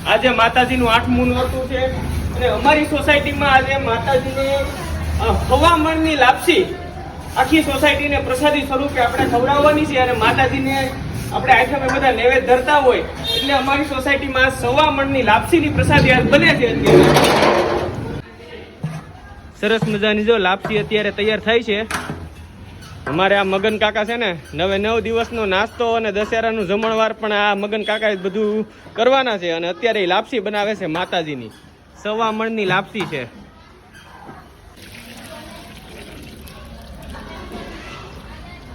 આજે માતાજીનું 8મું નોરતું છે અને અમારી સોસાયટીમાં આજે માતાજીને હવામણની લાપસી આખી સોસાયટીને પ્રસાદી સ્વરૂપે આપણે ખવડાવવાની છે અને માતાજીને આપણે આઈટમે બધા નૈવેદ્ય ધરતા હોય એટલે અમારી સોસાયટીમાં સવામણની લાપસીની પ્રસાદી આજ બને છે અત્યારે। સરસ મજાની જો લાપસી અત્યારે તૈયાર થાય છે। અમારે આ મગન કાકા છે ને 9 દિવસનો નાસ્તો અને દશેરાનું જમણવાર પણ આ મગન કાકાએ બધું કરવાના છે અને અત્યારે એ લાપસી બનાવે છે માતાજીની સવામણની લાપસી છે।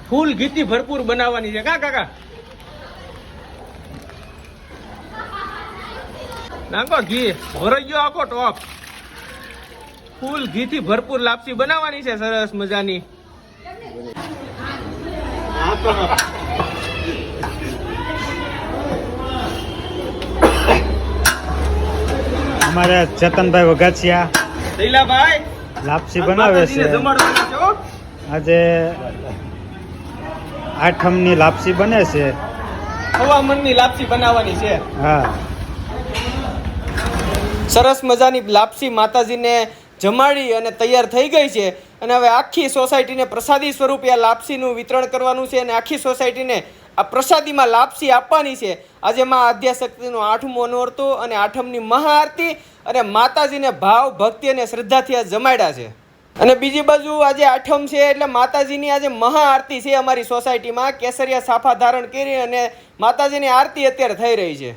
ફૂલ ઘીથી ભરપૂર બનાવવાની છે કાકા નાખો ઘી ભરાઈ ગયો આખો ટોપ। ફૂલ ઘીથી ભરપૂર લાપસી બનાવવાની છે સરસ મજાની। અમારે ચેતનભાઈ વઘાસિયા શૈલાભાઈ લાપસી બનાવે છે। આજે 8મની લાપસી બને છે। હવામણની લાપસી બનાવવાની છે। હા, સરસ મજાની લાપસી માતાજીને જમાડી અને તૈયાર થઈ ગઈ છે અને હવે આખી સોસાયટીને પ્રસાદી સ્વરૂપે આ લાપસીનું વિતરણ કરવાનું છે અને આખી સોસાયટીને આ પ્રસાદીમાં લાપસી આપવાની છે। આજે માં આદ્યાશક્તિનો 8મો નોરતો અને 8મની મહાઆરતી અને માતાજીને ભાવ ભક્તિ અને શ્રદ્ધાથી આ જમાડ્યા છે। અને બીજી બાજુ આજે 8મ છે એટલે માતાજીની આજે મહાઆરતી છે। અમારી સોસાયટીમાં કેસરિયા સાફા ધારણ કરી અને માતાજીની આરતી અત્યારે થઈ રહી છે।